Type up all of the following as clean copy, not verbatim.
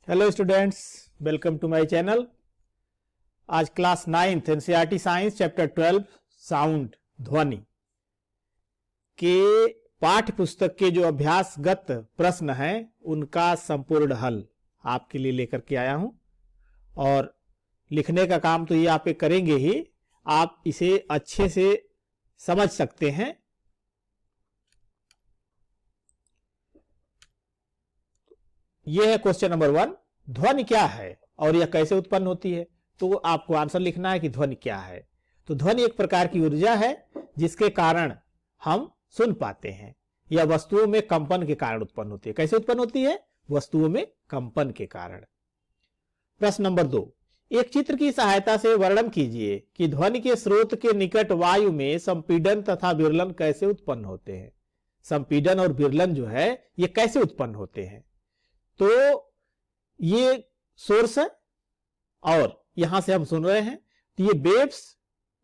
Hello students, welcome to my channel. आज class 9th NCERT science chapter 12 sound ध्वनि के पाठ्य पुस्तक के जो अभ्यासगत प्रश्न हैं उनका संपूर्ण हल आपके लिए लेकर के आया हूं। और लिखने का काम तो ये आप करेंगे ही, आप इसे अच्छे से समझ सकते हैं। यह है क्वेश्चन नंबर 1, ध्वनि क्या है और यह कैसे उत्पन्न होती है। तो आपको आंसर लिखना है कि ध्वनि क्या है। तो ध्वनि एक प्रकार की ऊर्जा है जिसके कारण हम सुन पाते हैं। यह वस्तुओं में कंपन के कारण उत्पन्न होती है। कैसे उत्पन्न होती है? वस्तुओं में कंपन के कारण। प्रश्न नंबर 2, एक चित्र की सहायता से वर्णन कीजिए कि ध्वनि के स्रोत के निकट वायु में संपीडन तथा विरलन कैसे उत्पन्न होते हैं। संपीडन और विरलन जो है ये कैसे उत्पन्न होते हैं। तो ये सोर्स है और यहां से हम सुन रहे हैं, तो ये वेव्स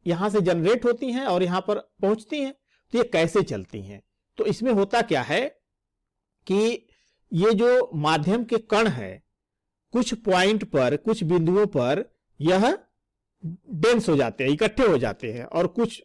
यहां से जनरेट होती हैं और यहां पर पहुंचती हैं। तो ये कैसे चलती हैं? तो इसमें होता क्या है कि ये जो माध्यम के कण है, कुछ पॉइंट पर, कुछ बिंदुओं पर यह डेंस हो जाते हैं, इकट्ठे हो जाते हैं, और कुछ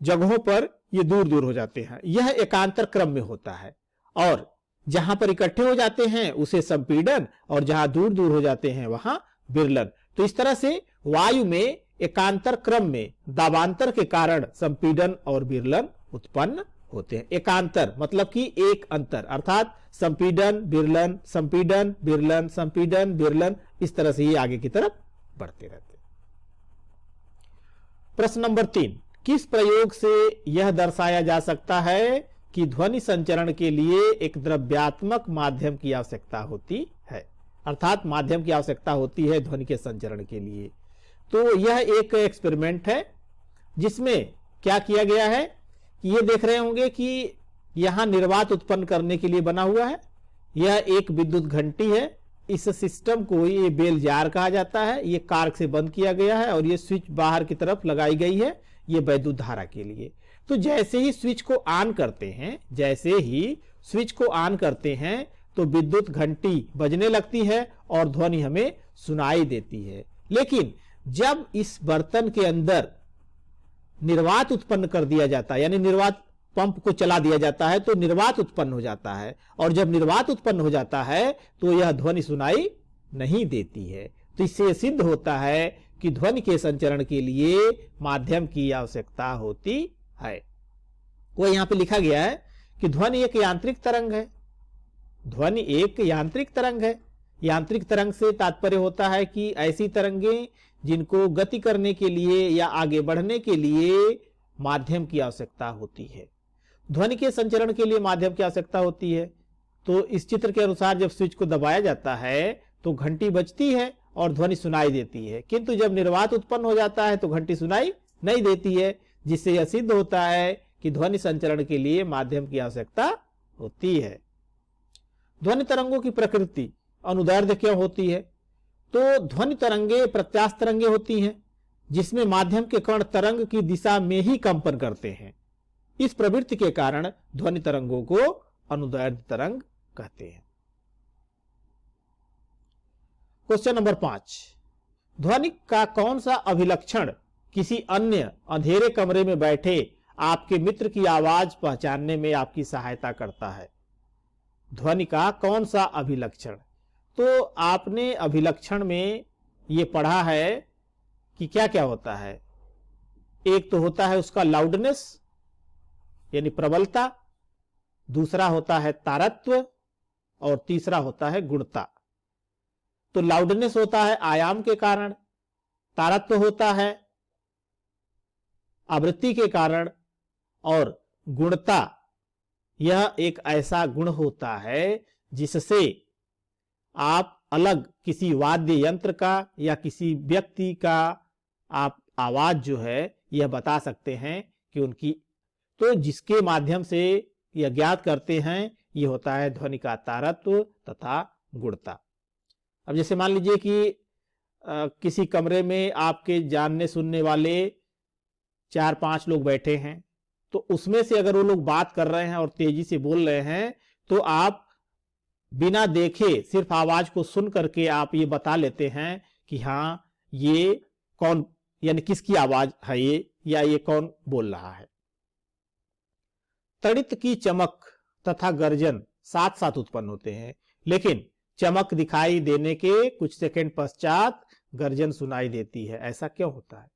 जगहों पर ये दूर दूर हो जाते हैं। यह एकांतर क्रम में होता है, और जहां पर इकट्ठे हो जाते हैं उसे संपीडन, और जहां दूर दूर हो जाते हैं वहां विरलन। तो इस तरह से वायु में एकांतर क्रम में दाबांतर के कारण संपीडन और विरलन उत्पन्न होते हैं। एकांतर मतलब कि एक अंतर, अर्थात संपीडन विरलन, संपीडन विरलन, संपीडन विरलन, इस तरह से ये आगे की तरफ बढ़ते रहते हैं। प्रश्न नंबर 3, किस प्रयोग से यह दर्शाया जा सकता है कि ध्वनि संचरण के लिए एक द्रव्यात्मक माध्यम की आवश्यकता होती है, अर्थात माध्यम की आवश्यकता होती है ध्वनि के संचरण के लिए। तो यह एक एक्सपेरिमेंट है जिसमें क्या किया गया है कि ये देख रहे होंगे कि यहां निर्वात उत्पन्न करने के लिए बना हुआ है। यह एक विद्युत घंटी है। इस सिस्टम को ये बेल जार कहा जाता है। ये कार्क से बंद किया गया है और ये स्विच बाहर की तरफ लगाई गई है, ये वैद्युत धारा के लिए। तो जैसे ही स्विच को ऑन करते हैं, तो विद्युत घंटी बजने लगती है और ध्वनि हमें सुनाई देती है। लेकिन जब इस बर्तन के अंदर निर्वात उत्पन्न कर दिया जाता है, यानी निर्वात पंप को चला दिया जाता है, तो निर्वात उत्पन्न हो जाता है, और जब निर्वात उत्पन्न हो जाता है तो यह ध्वनि सुनाई नहीं देती है। तो इससे सिद्ध होता है कि ध्वनि के संचरण के लिए माध्यम की आवश्यकता होती है। वो यहां पे लिखा गया है कि ध्वनि एक यांत्रिक तरंग है। ध्वनि एक यांत्रिक तरंग है। यांत्रिक तरंग से तात्पर्य होता है कि ऐसी तरंगें जिनको गति करने के लिए या आगे बढ़ने के लिए माध्यम की आवश्यकता होती है। ध्वनि के संचरण के लिए माध्यम की आवश्यकता होती है। तो इस चित्र के अनुसार जब स्विच को दबाया जाता है तो घंटी बजती है और ध्वनि सुनाई देती है, किंतु जब निर्वात उत्पन्न हो जाता है तो घंटी सुनाई नहीं देती है, जिससे यह सिद्ध होता है कि ध्वनि संचरण के लिए माध्यम की आवश्यकता होती है। ध्वनि तरंगों की प्रकृति अनुदैर्ध्य क्यों होती है? तो ध्वनि तरंगे प्रत्यास्थ तरंगे होती हैं जिसमें माध्यम के कण तरंग की दिशा में ही कंपन करते हैं। इस प्रवृत्ति के कारण ध्वनि तरंगों को अनुदैर्ध्य तरंग कहते हैं। क्वेश्चन नंबर 5, ध्वनि का कौन सा अभिलक्षण किसी अन्य अंधेरे कमरे में बैठे आपके मित्र की आवाज पहचानने में आपकी सहायता करता है? ध्वनि का कौन सा अभिलक्षण? तो आपने अभिलक्षण में ये पढ़ा है कि क्या क्या होता है। एक तो होता है उसका लाउडनेस यानी प्रबलता, दूसरा होता है तारत्व, और तीसरा होता है गुणता। तो लाउडनेस होता है आयाम के कारण, तारत्व होता है आवृत्ति के कारण, और गुणता यह एक ऐसा गुण होता है जिससे आप अलग किसी वाद्य यंत्र का या किसी व्यक्ति का आप आवाज जो है यह बता सकते हैं कि उनकी, तो जिसके माध्यम से यह ज्ञात करते हैं यह होता है ध्वनि का तारत्व तथा गुणता। अब जैसे मान लीजिए कि किसी कमरे में आपके जानने सुनने वाले 4-5 लोग बैठे हैं, तो उसमें से अगर वो लोग बात कर रहे हैं और तेजी से बोल रहे हैं तो आप बिना देखे सिर्फ आवाज को सुन करके आप ये बता लेते हैं कि हाँ ये कौन, यानी किसकी आवाज है ये, या ये कौन बोल रहा है। तड़ित की चमक तथा गर्जन साथ साथ उत्पन्न होते हैं, लेकिन चमक दिखाई देने के कुछ सेकंड पश्चात गर्जन सुनाई देती है। ऐसा क्यों होता है?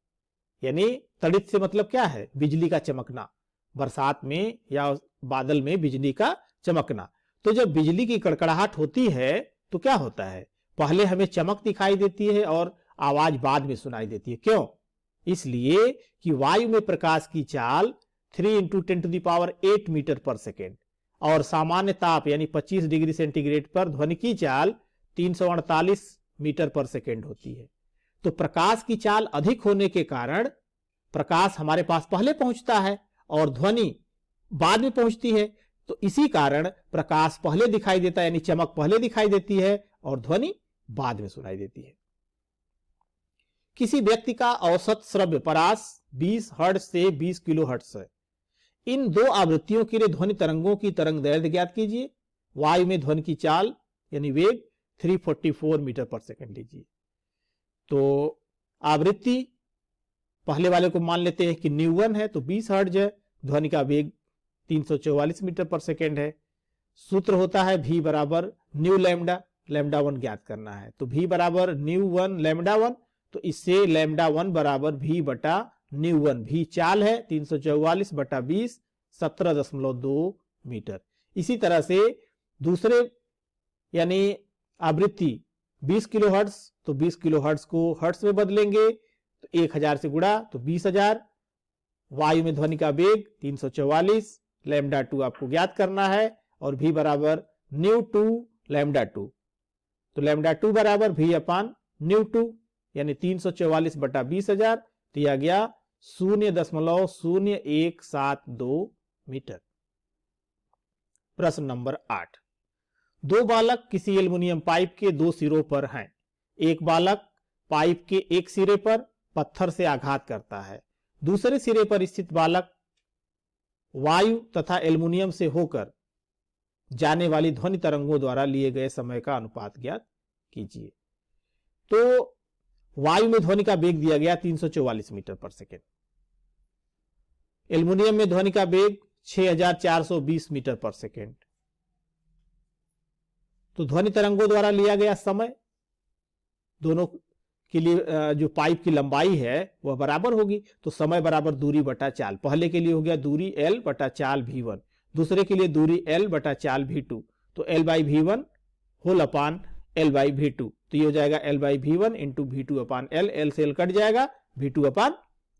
यानी तड़ित से मतलब क्या है? बिजली का चमकना, बरसात में या बादल में बिजली का चमकना। तो जब बिजली की कड़कड़ाहट होती है तो क्या होता है? पहले हमें चमक दिखाई देती है और आवाज बाद में सुनाई देती है। क्यों? इसलिए कि वायु में प्रकाश की चाल 3 × 10⁸ मीटर पर सेकेंड और सामान्य ताप यानी 25 डिग्री सेंटीग्रेड पर ध्वनि की चाल 348 मीटर पर सेकेंड होती है। तो प्रकाश की चाल अधिक होने के कारण प्रकाश हमारे पास पहले पहुंचता है और ध्वनि बाद में पहुंचती है। तो इसी कारण प्रकाश पहले दिखाई देता है, यानी चमक पहले दिखाई देती है और ध्वनि बाद में सुनाई देती है। किसी व्यक्ति का औसत श्रव्य परास 20 हर्ट्ज से 20 किलो हर्ट्ज है। इन दो आवृत्तियों के लिए ध्वनि तरंगों की तरंग दैर्ध्य ज्ञात कीजिए। वायु में ध्वनि की चाल यानी वेग 344 मीटर पर सेकंड लीजिए। तो आवृत्ति पहले वाले को मान लेते हैं कि ν1 है, तो 20 हर्ट्ज है। ध्वनि का वेग 344 मीटर पर सेकेंड है। सूत्र होता है v बराबर न्यू लैम्डा, लैम्डा 1 ज्ञात करना है। तो v बराबर ν1 लैम्डा 1, तो इससे लैम्डा 1 बराबर v बटा ν1, v चाल है 344 बटा 20 17.2 मीटर। इसी तरह से दूसरे यानी आवृत्ति 20 किलो हर्ट्ज, तो 20 किलो हर्ट्ज को हर्ट्ज में बदलेंगे तो 1000 से गुणा तो 20,000। वायु में ध्वनि का वेग 344, लैम्डा 2 आपको ज्ञात करना है और v बराबर ν2 लैम्डा 2, तो लैम्डा 2 बराबर v अपान ν2 यानी 344 बटा 20,000 दिया गया 0.0172 मीटर। प्रश्न नंबर 8। दो बालक किसी एल्युमिनियम पाइप के दो सिरों पर हैं। एक बालक पाइप के एक सिरे पर पत्थर से आघात करता है, दूसरे सिरे पर स्थित बालक वायु तथा एल्युमिनियम से होकर जाने वाली ध्वनि तरंगों द्वारा लिए गए समय का अनुपात ज्ञात कीजिए। तो वायु में ध्वनि का वेग दिया गया 344 मीटर पर सेकेंड, एल्युमिनियम में ध्वनि का वेग 6420 मीटर पर सेकेंड। तो ध्वनि तरंगों द्वारा लिया गया समय दोनों के लिए जो पाइप की लंबाई है वह बराबर होगी। तो समय बराबर दूरी बटा चाल, पहले के लिए हो गया दूरी L बटा चाल V1, दूसरे के लिए दूरी L बटा चाल V2, तो L by V1 whole upon L by V2, तो ये हो जाएगा L by V1 into V2 upon L, L से L कट जाएगा, V2 अपान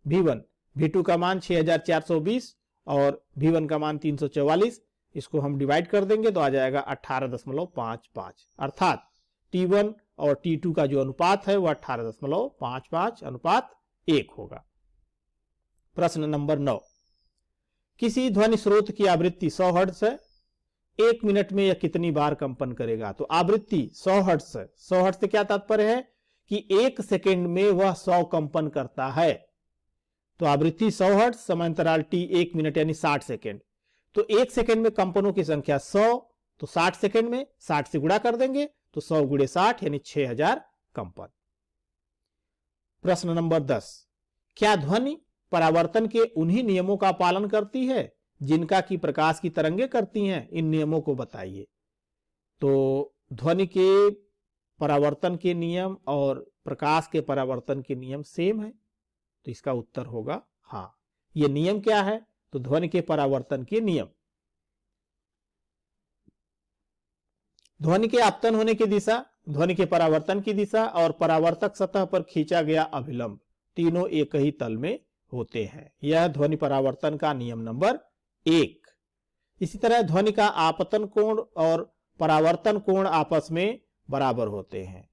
V1। V2 का मान 6420 और V1 का मान 344, इसको हम डिवाइड कर देंगे तो आ जाएगा 18.55, अर्थात T1 और T2 का जो अनुपात है वह 18.55:1 होगा। प्रश्न नंबर 9। किसी ध्वनि स्रोत की आवृत्ति 100 हर्ट्ज है, 1 मिनट में यह कितनी बार कंपन करेगा? तो आवृत्ति 100 हर्ट्ज है। 100 हर्ट्ज से क्या तात्पर्य है कि 1 सेकेंड में वह 100 कंपन करता है। तो आवृत्ति 100 हर्ट्ज, समय अंतराल T 1 मिनट यानी 60 सेकेंड। तो 1 सेकेंड में कंपनों की संख्या 100, तो 60 सेकेंड में 60 से गुणा कर देंगे तो 100 गुणे 60 यानी 6000 कंपन। प्रश्न नंबर 10। क्या ध्वनि परावर्तन के उन्हीं नियमों का पालन करती है जिनका कि प्रकाश की तरंगें करती हैं? इन नियमों को बताइए। तो ध्वनि के परावर्तन के नियम और प्रकाश के परावर्तन के नियम सेम है, तो इसका उत्तर होगा हाँ। ये नियम क्या है? तो ध्वनि के परावर्तन के नियम, ध्वनि के आपतन होने की दिशा, ध्वनि के परावर्तन की दिशा और परावर्तक सतह पर खींचा गया अभिलंब, तीनों एक ही तल में होते हैं। यह ध्वनि परावर्तन का नियम नंबर 1। इसी तरह ध्वनि का आपतन कोण और परावर्तन कोण आपस में बराबर होते हैं,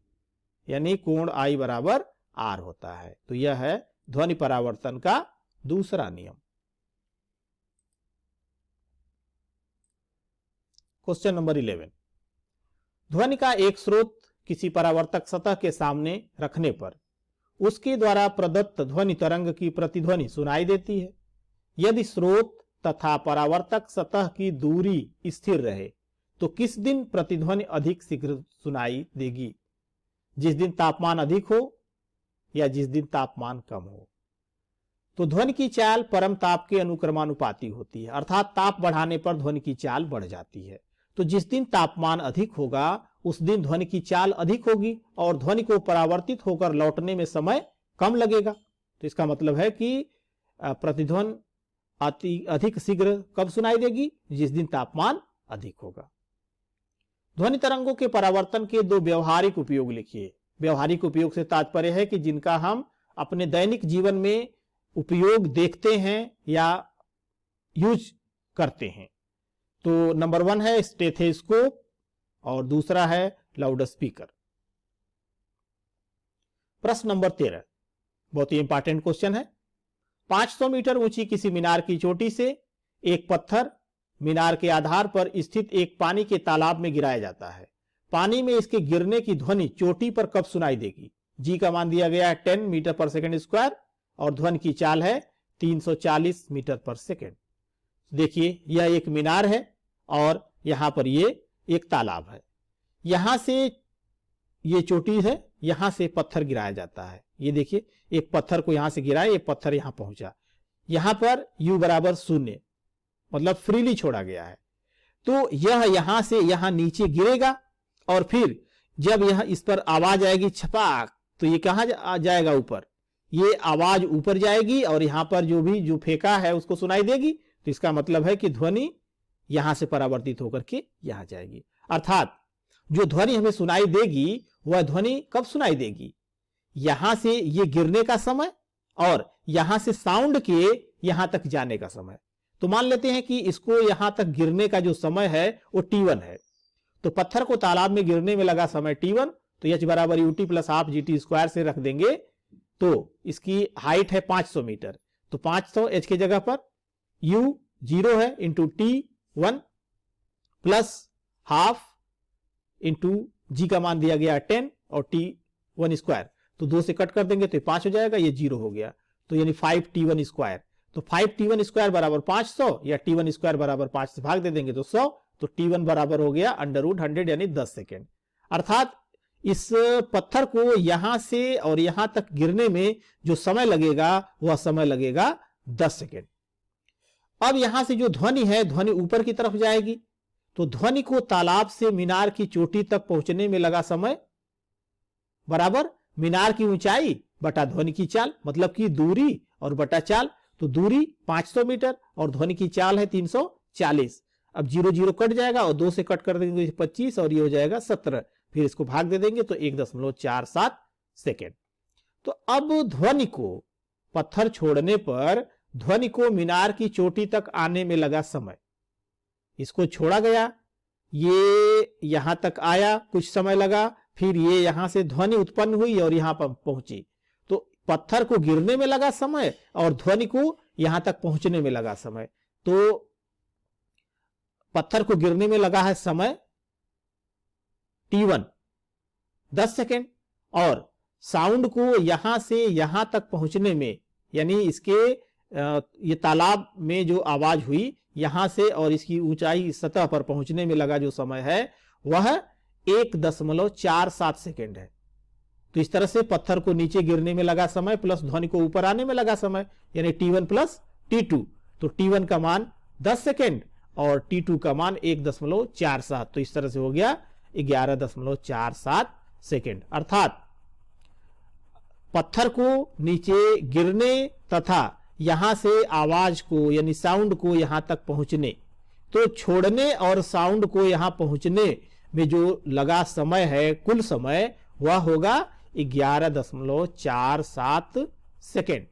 यानी कोण I बराबर R होता है। तो यह है ध्वनि परावर्तन का दूसरा नियम। Question number 11। ध्वनि का एक स्रोत किसी परावर्तक सतह के सामने रखने पर उसके द्वारा प्रदत्त ध्वनि तरंग की प्रतिध्वनि सुनाई देती है। यदि स्रोत तथा परावर्तक सतह की दूरी स्थिर रहे तो किस दिन प्रतिध्वनि अधिक शीघ्र सुनाई देगी? जिस दिन तापमान अधिक हो या जिस दिन तापमान कम हो। तो ध्वनि की चाल परम ताप के अनुक्रमानुपाती होती है, अर्थात ताप बढ़ाने पर ध्वनि की चाल बढ़ जाती है। तो जिस दिन तापमान अधिक होगा उस दिन ध्वनि की चाल अधिक होगी और ध्वनि को परावर्तित होकर लौटने में समय कम लगेगा। तो इसका मतलब है कि प्रतिध्वनि अधिक शीघ्र कब सुनाई देगी? जिस दिन तापमान अधिक होगा। ध्वनि तरंगों के परावर्तन के दो व्यवहारिक उपयोग लिखिए। व्यवहारिक उपयोग से तात्पर्य है कि जिनका हम अपने दैनिक जीवन में उपयोग देखते हैं या यूज करते हैं। तो नंबर 1 है स्टेथोस्कोप और दूसरा है लाउड स्पीकर। प्रश्न नंबर 13 बहुत ही इंपॉर्टेंट क्वेश्चन है। 500 मीटर ऊंची किसी मीनार की चोटी से एक पत्थर मीनार के आधार पर स्थित एक पानी के तालाब में गिराया जाता है। पानी में इसके गिरने की ध्वनि चोटी पर कब सुनाई देगी? जी का मान दिया गया है 10 मीटर पर सेकंड स्क्वायर और ध्वनि की चाल है 340 मीटर पर सेकंड। देखिए यह एक मीनार है और यहां पर ये एक तालाब है। यहां से ये चोटी है, यहां से पत्थर गिराया जाता है। ये देखिए एक पत्थर को यहां से गिराया, ये पत्थर यहां पहुंचा। यहां पर u बराबर 0 मतलब फ्रीली छोड़ा गया है। तो यह यहां से यहां नीचे गिरेगा और फिर जब यह इस पर आवाज आएगी छपाक, तो ये कहां जाएगा? ऊपर। ये आवाज ऊपर जाएगी और यहां पर जो फेंका है उसको सुनाई देगी। तो इसका मतलब है कि ध्वनि यहां से परावर्तित होकर के यहां जाएगी। अर्थात जो ध्वनि हमें सुनाई देगी वह ध्वनि कब सुनाई देगी? यहां से ये गिरने का समय और यहां से साउंड के यहां तक जाने का समय। तो मान लेते हैं कि इसको यहां तक गिरने का जो समय है वो t1 है। तो पत्थर को तालाब में गिरने में लगा समय t1, तो h बराबर ut plus half gt square से रख देंगे। तो इसकी हाइट है 500 मीटर, तो 500 h की जगह पर u 0 है into t1 plus half into g का मान दिया गया 10 और t1 स्क्वायर, तो 2 से कट कर देंगे तो 5 हो जाएगा, ये 0 हो गया। तो यानी 5t1 स्क्वायर। तो 5t1 स्क्वायर बराबर 500 या t1 स्क्वायर बराबर 5 से भाग दे देंगे तो 100। तो t1 बराबर हो गया √100 यानी 10 सेकेंड। अर्थात इस पत्थर को यहां से और यहां तक गिरने में जो समय लगेगा वह समय लगेगा 10 सेकेंड। अब यहां से जो ध्वनि है, ध्वनि ऊपर की तरफ जाएगी। तो ध्वनि को तालाब से मीनार की चोटी तक पहुंचने में लगा समय बराबर मीनार की ऊंचाई बटा ध्वनि की चाल, मतलब कि दूरी और बटा चाल। तो दूरी 500 मीटर और ध्वनि की चाल है 340। अब 0 0 कट जाएगा और 2 से कट कर देंगे 25 और ये हो जाएगा 17। फिर इसको भाग दे देंगे तो 1.47 सेकेंड। तो अब ध्वनि को पत्थर छोड़ने पर ध्वनि को मीनार की चोटी तक आने में लगा समय, इसको छोड़ा गया, ये यहां तक आया, कुछ समय लगा, फिर ये यहां से ध्वनि उत्पन्न हुई और यहां पर पहुंची। तो पत्थर को गिरने में लगा समय और ध्वनि को यहां तक पहुंचने में लगा समय। तो पत्थर को गिरने में लगा है समय t1 10 सेकेंड और साउंड को यहां से यहां तक पहुंचने में, यानी इसके ये तालाब में जो आवाज हुई यहां से और इसकी ऊंचाई सतह पर पहुंचने में लगा जो समय है वह 1.47 सेकेंड है। तो इस तरह से पत्थर को नीचे गिरने में लगा समय प्लस ध्वनि को ऊपर आने में लगा समय यानी t1 प्लस t2। तो t1 का मान 10 सेकेंड और t2 का मान 1.47। तो इस तरह से हो गया 11.47 सेकेंड। अर्थात पत्थर को नीचे गिरने तथा यहां से आवाज को यानी साउंड को यहां तक पहुंचने, तो छोड़ने और साउंड को यहां पहुंचने में जो लगा समय है कुल समय वह होगा 11.47 सेकेंड।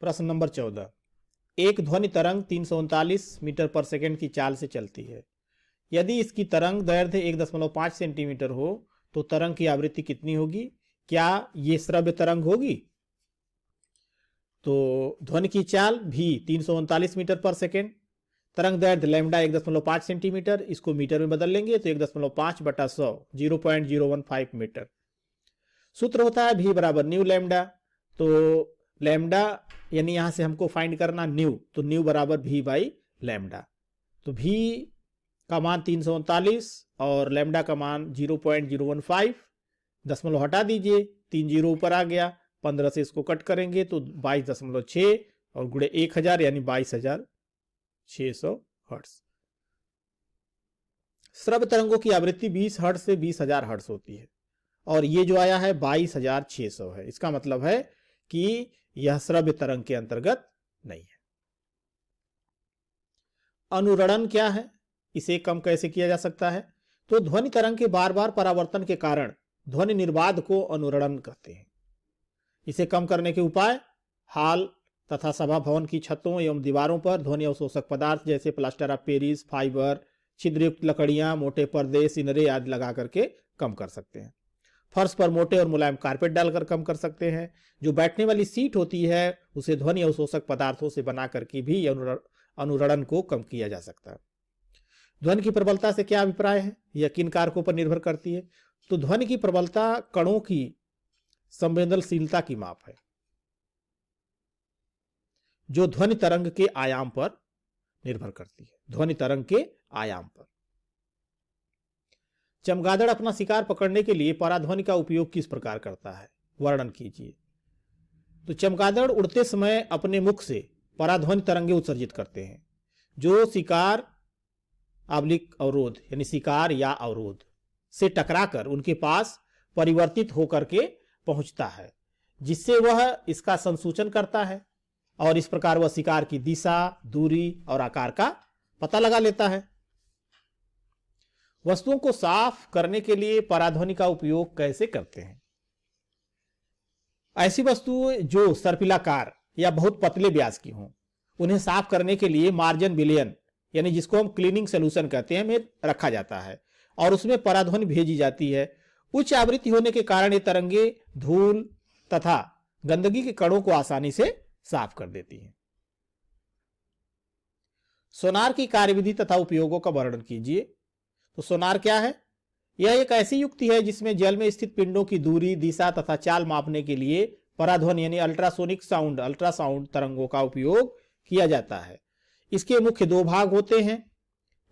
प्रश्न नंबर 14, एक ध्वनि तरंग 339 मीटर पर सेकेंड की चाल से चलती है। यदि इसकी तरंग दैर्घ्य 1.5 सेंटीमीटर हो तो तरंग की आवृत्ति कितनी होगी? क्या ये श्रव्य तरंग होगी? तो ध्वनि की चाल भी 339 मीटर पर सेकेंड, तरंग दैर्घ्य लैम्डा 1.5 सेंटीमीटर, इसको मीटर में बदल लेंगे तो 1.5 बटा 100 0.015 मीटर। सूत्र होता है v बराबर न्यू लैम्डा। तो लैम्डा यानी यहां से हमको फाइंड करना न्यू, तो न्यू बराबर v बाई लैम्डा। तो v का मान 339 और लैम्डा का मान 0.015, दशमलव हटा दीजिए, 3 जीरो ऊपर आ गया, 15 से इसको कट करेंगे तो 22.6 और गुणे 1000 यानी 22,600 हर्ट्ज। श्रव्य तरंगों की आवृत्ति 20 हर्ट्ज से 20,000 हर्ट्ज होती है और ये जो आया है 22,600 है। इसका मतलब है कि यह श्रव्य तरंग के अंतर्गत नहीं है। अनुरणन क्या है, इसे कम कैसे किया जा सकता है? तो ध्वनि तरंग के बार बार परावर्तन के कारण ध्वनि निर्बाध को अनुरणन कहते हैं। इसे कम करने के उपाय हॉल तथा सभा भवन की छतों एवं दीवारों पर ध्वनि अवशोषक पदार्थ जैसे प्लास्टर ऑफ पेरिस, फाइबर, छिद्रयुक्त लकड़ियां, मोटे पर्दे, सिनरे आदि लगा करके कम कर सकते हैं। फर्श पर मोटे और मुलायम कारपेट डालकर कम कर सकते हैं। जो बैठने वाली सीट होती है उसे ध्वनि अवशोषक पदार्थों से बना करके भी अनुरणन को कम किया जा सकता है। ध्वनि की प्रबलता से क्या अभिप्राय है, यह किन कारकों पर निर्भर करती है? तो ध्वनि की प्रबलता कणों की संवेदनशीलता की माप है जो ध्वनि तरंग के आयाम पर निर्भर करती है। ध्वनि तरंग के आयाम पर चमगादड़ अपना शिकार पकड़ने के लिए पराध्वनि का उपयोग किस प्रकार करता है, वर्णन कीजिए। तो चमगादड़ उड़ते समय अपने मुख से पराध्वनि तरंगे उत्सर्जित करते हैं जो शिकार आब्लिक अवरोध यानी शिकार या अवरोध से टकराकर उनके पास परिवर्तित होकर के पहुंचता है, जिससे वह इसका संसूचन करता है और इस प्रकार वह शिकार की दिशा, दूरी और आकार का पता लगा लेता है। वस्तुओं को साफ करने के लिए पराध्वनि का उपयोग कैसे करते हैं? ऐसी वस्तुएं जो सर्पिलाकार या बहुत पतले व्यास की हों, उन्हें साफ करने के लिए मार्जन विलयन यानी जिसको हम क्लीनिंग सोल्यूशन कहते हैं में रखा जाता है और उसमें पराध्वनि भेजी जाती है। उच्च आवृत्ति होने के कारण ये तरंगे धूल तथा गंदगी के कणों को आसानी से साफ कर देती हैं। सोनार की कार्यविधि तथा उपयोगों का वर्णन कीजिए। तो सोनार क्या है? यह एक ऐसी युक्ति है जिसमें जल में स्थित पिंडों की दूरी, दिशा तथा चाल मापने के लिए पराध्वनि यानी अल्ट्रासाउंड तरंगों का उपयोग किया जाता है। इसके मुख्य दो भाग होते हैं।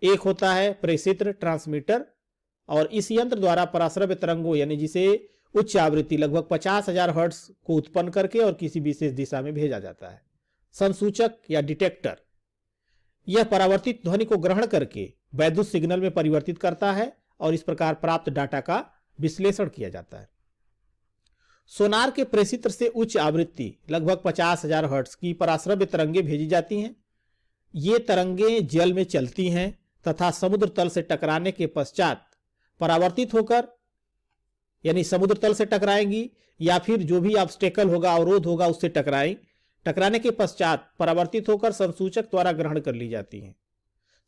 एक होता है प्रेषित्र ट्रांसमीटर और इस यंत्र द्वारा पराश्रव्य तरंगों यानी जिसे उच्च आवृत्ति लगभग 50,000 हर्ट्ज को उत्पन्न करके और किसी विशेष दिशा में भेजा जाता है। संसूचक या डिटेक्टर यह परावर्तित ध्वनि को ग्रहण करके वैद्युत सिग्नल में परिवर्तित करता है और इस प्रकार प्राप्त डाटा का विश्लेषण किया जाता है। सोनार के प्रेषित्र से उच्च आवृत्ति लगभग 50,000 हर्ट्ज की पराश्रव्य तरंगे भेजी जाती हैं। ये तरंगे जल में चलती हैं तथा समुद्र तल से टकराने के पश्चात परावर्तित होकर यानी समुद्र तल से टकराएंगी या फिर जो भी ऑब्स्टेकल होगा, अवरोध होगा, उससे टकराने के पश्चात परावर्तित होकर संसूचक द्वारा ग्रहण कर ली जाती हैं।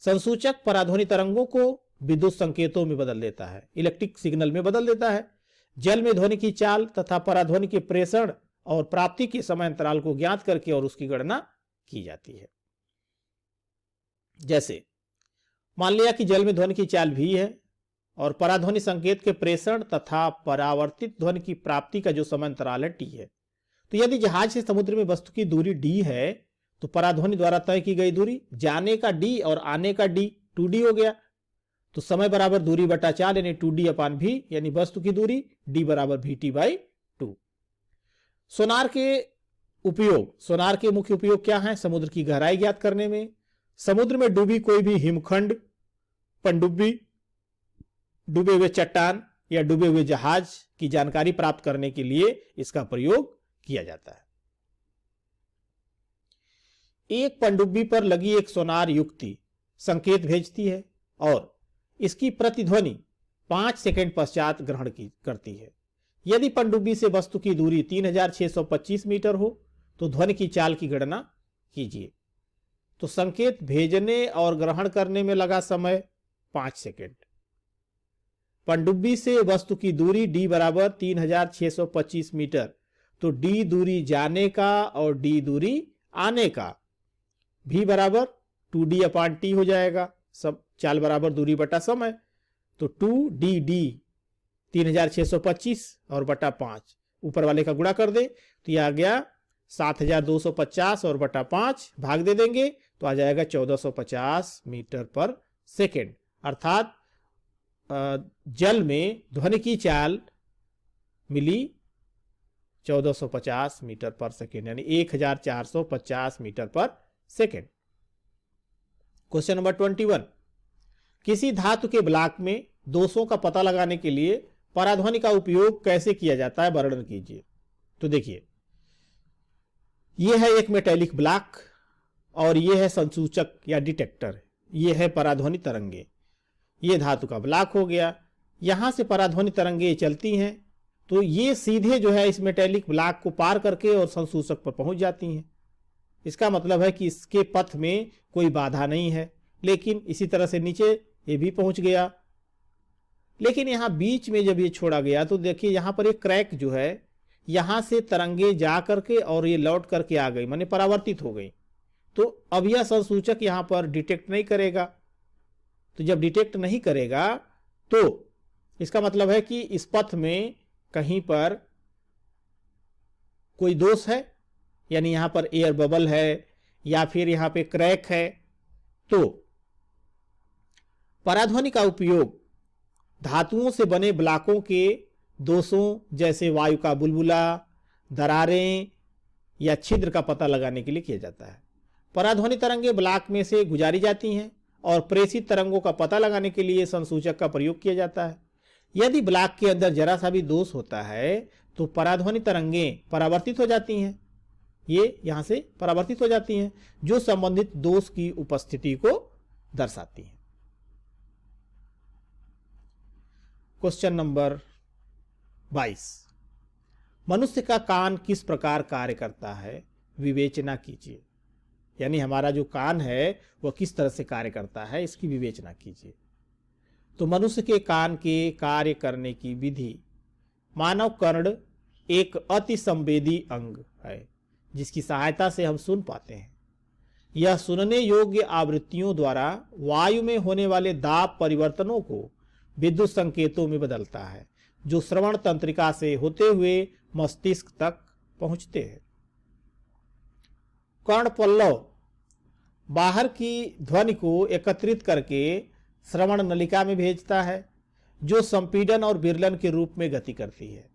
संसूचक पराध्वनि तरंगों को विद्युत संकेतों में बदल देता है, इलेक्ट्रिक सिग्नल में बदल देता है। जल में ध्वनि की चाल तथा पराध्वनि के प्रेषण और प्राप्ति के समय अंतराल को ज्ञात करके और उसकी गणना की जाती है। जैसे मान लिया कि जल में ध्वनि की चाल v है और पराध्वनि संकेत के प्रेषण तथा परावर्तित ध्वनि की प्राप्ति का जो समय अंतराल है t है। तो यदि जहाज से समुद्र में वस्तु की दूरी d है तो पराध्वनि द्वारा तय की गई दूरी जाने का d और आने का d 2d हो गया। तो समय बराबर दूरी बटा 4 यानी 2d अपान v यानी वस्तु की दूरी d बराबर vt/2। सोनार के मुख्य उपयोग क्या है? समुद्र की गहराई ज्ञात करने में, समुद्र में डूबी कोई भी हिमखंड, पनडुब्बी, डूबे हुए चट्टान या डूबे हुए जहाज की जानकारी प्राप्त करने के लिए इसका प्रयोग किया जाता है। एक पनडुब्बी पर लगी एक सोनार युक्ति संकेत भेजती है और इसकी प्रतिध्वनि 5 सेकंड पश्चात ग्रहण करती है। यदि पनडुब्बी से वस्तु की दूरी 3625 मीटर हो तो ध्वनि की चाल की गणना कीजिए। तो संकेत भेजने और ग्रहण करने में लगा समय 5 सेकंड। पनडुब्बी से वस्तु की दूरी d बराबर 3625 मीटर, तो d दूरी जाने का और d दूरी आने का, v बराबर 2d अपान t हो जाएगा। सब चाल बराबर दूरी बटा समय, तो 2d 3625 और बटा 5 ऊपर वाले का गुणा कर दे तो यह आ गया 7250 और बटा 5 भाग दे देंगे तो आ जाएगा 1450 मीटर पर सेकेंड। अर्थात जल में ध्वनि की चाल मिली 1450 मीटर पर सेकेंड, यानी 1450 मीटर पर सेकेंड। क्वेश्चन नंबर 21, किसी धातु के ब्लॉक में दोषों का पता लगाने के लिए पराध्वनि का उपयोग कैसे किया जाता है, वर्णन कीजिए। तो देखिए, यह है एक मेटेलिक ब्लॉक और यह है संसूचक या डिटेक्टर, यह है पराध्वनि तरंगे। यह धातु का ब्लॉक हो गया, यहां से पराध्वनि तरंगे चलती हैं तो ये सीधे जो है इस मेटेलिक ब्लॉक को पार करके और संसूचक पर पहुंच जाती हैं। इसका मतलब है कि इसके पथ में कोई बाधा नहीं है। लेकिन इसी तरह से नीचे ये भी पहुंच गया, लेकिन यहां बीच में जब ये छोड़ा गया तो देखिए यहां पर एक क्रैक जो है, यहां से तरंगे जा करके और ये लौट करके आ गई, माने परावर्तित हो गई। तो अब यह संसूचक यहां पर डिटेक्ट नहीं करेगा। तो जब डिटेक्ट नहीं करेगा तो इसका मतलब है कि इस पथ में कहीं पर कोई दोष है, यानी यहां पर एयर बबल है या फिर यहां पे क्रैक है। तो पराध्वनि का उपयोग धातुओं से बने ब्लॉकों के दोषों जैसे वायु का बुलबुला, दरारें या छिद्र का पता लगाने के लिए किया जाता है। पराध्वनि तरंगे ब्लॉक में से गुजारी जाती हैं और प्रेषित तरंगों का पता लगाने के लिए संसूचक का प्रयोग किया जाता है। यदि ब्लॉक के अंदर जरा सा भी दोष होता है तो पराध्वनि तरंगे परावर्तित हो जाती हैं, ये यहां से परावर्तित हो जाती हैं, जो संबंधित दोष की उपस्थिति को दर्शाती हैं। क्वेश्चन नंबर 22, मनुष्य का कान किस प्रकार कार्य करता है, विवेचना कीजिए। यानी हमारा जो कान है वह किस तरह से कार्य करता है, इसकी विवेचना कीजिए। तो मनुष्य के कान के कार्य करने की विधि, मानव कर्ण एक अति संवेदी अंग है जिसकी सहायता से हम सुन पाते हैं। यह सुनने योग्य आवृत्तियों द्वारा वायु में होने वाले दाब परिवर्तनों को विद्युत संकेतों में बदलता है, जो श्रवण तंत्रिका से होते हुए मस्तिष्क तक पहुंचते हैं। कर्ण पल्लव बाहर की ध्वनि को एकत्रित करके श्रवण नलिका में भेजता है, जो संपीडन और विरलन के रूप में गति करती है।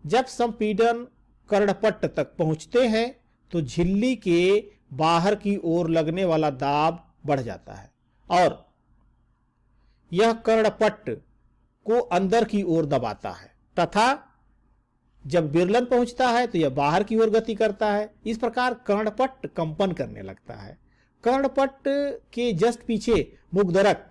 जब संपीडन कर्णपट्ट तक पहुंचते हैं तो झिल्ली के बाहर की ओर लगने वाला दाब बढ़ जाता है और यह कर्णपट्ट को अंदर की ओर दबाता है, तथा जब विरलन पहुंचता है तो यह बाहर की ओर गति करता है। इस प्रकार कर्णपट्ट कंपन करने लगता है। कर्णपट्ट के जस्ट पीछे मुग्धरक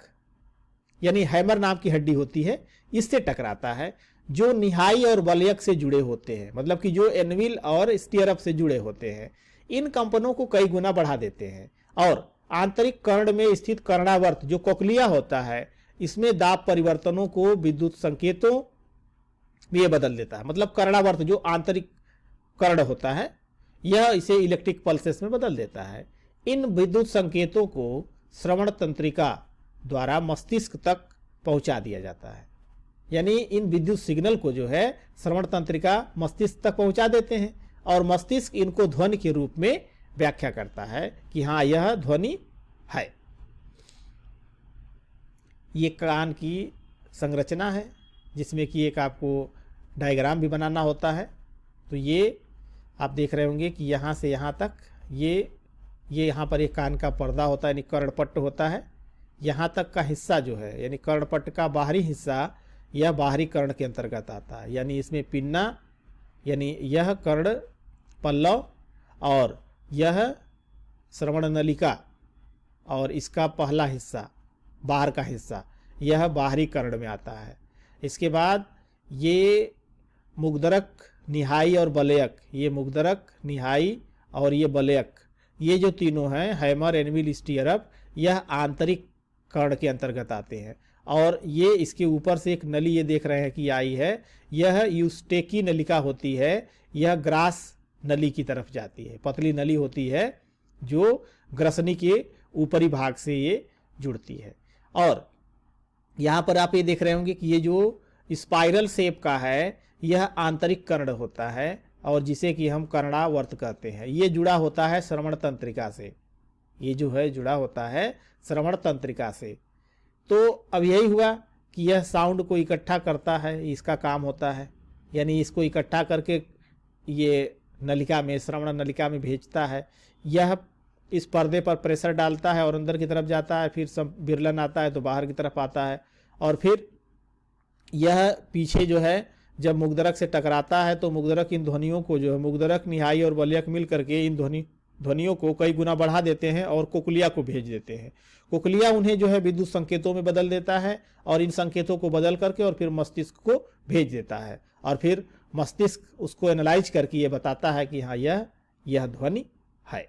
यानी हैमर नाम की हड्डी होती है, इससे टकराता है, जो निहाई और वलयक से जुड़े होते हैं, मतलब कि जो एनविल और स्टीयरअप से जुड़े होते हैं। इन कंपनों को कई गुना बढ़ा देते हैं और आंतरिक कर्ण में स्थित कर्णावर्त जो कोक्लिया होता है, इसमें दाब परिवर्तनों को विद्युत संकेतों में ये बदल देता है। मतलब कर्णावर्त जो आंतरिक कर्ण होता है, यह इसे इलेक्ट्रिक पल्सेस में बदल देता है। इन विद्युत संकेतों को श्रवण तंत्रिका द्वारा मस्तिष्क तक पहुंचा दिया जाता है। यानी इन विद्युत सिग्नल को जो है श्रवण तंत्रिका मस्तिष्क तक पहुंचा देते हैं और मस्तिष्क इनको ध्वनि के रूप में व्याख्या करता है कि हाँ यह ध्वनि है। ये कान की संरचना है जिसमें कि एक आपको डायग्राम भी बनाना होता है। तो ये आप देख रहे होंगे कि यहाँ से यहाँ तक ये यहाँ पर एक कान का पर्दा होता है, यानी कर्णपट्ट होता है। यहाँ तक का हिस्सा जो है यानी कर्णपट्ट का बाहरी हिस्सा, यह बाहरी कर्ण के अंतर्गत आता है। यानी इसमें पिन्ना यानी यह कर्ण पल्लव और यह श्रवण नलिका और इसका पहला हिस्सा बाहर का हिस्सा यह बाहरी कर्ण में आता है। इसके बाद ये मुग्धरक, निहाई और बलयक, ये मुग्धरक, निहाई और ये बलयक, ये जो तीनों हैं हैमर, एनविल, स्टीयरअप, यह आंतरिक कर्ण के अंतर्गत आते हैं। और ये इसके ऊपर से एक नली ये देख रहे हैं कि आई है, यह यूस्टेकी नलिका होती है, यह ग्रास नली की तरफ जाती है। पतली नली होती है जो ग्रसनी के ऊपरी भाग से ये जुड़ती है। और यहाँ पर आप ये देख रहे होंगे कि ये जो स्पाइरल शेप का है यह आंतरिक कर्ण होता है और जिसे कि हम कर्णावर्त कहते हैं। ये जुड़ा होता है श्रवण तंत्रिका से, ये जो है जुड़ा होता है श्रवण तंत्रिका से। तो अब यही हुआ कि यह साउंड को इकट्ठा करता है, इसका काम होता है, यानी इसको इकट्ठा करके ये नलिका में, श्रवण नलिका में भेजता है। यह इस पर्दे पर प्रेशर डालता है और अंदर की तरफ जाता है, फिर सब विरलन आता है तो बाहर की तरफ आता है, और फिर यह पीछे जो है जब मुग्धरक से टकराता है तो मुग्धरक इन ध्वनियों को जो है, मुग्धरक, निहाई और बलयक मिल करके इन ध्वनियों को कई गुना बढ़ा देते हैं और कोकलिया को भेज देते हैं। कोकलिया उन्हें जो है विद्युत संकेतों में बदल देता है और इन संकेतों को बदल करके और फिर मस्तिष्क को भेज देता है, और फिर मस्तिष्क उसको एनालाइज करके ये बताता है कि हाँ यह ध्वनि है।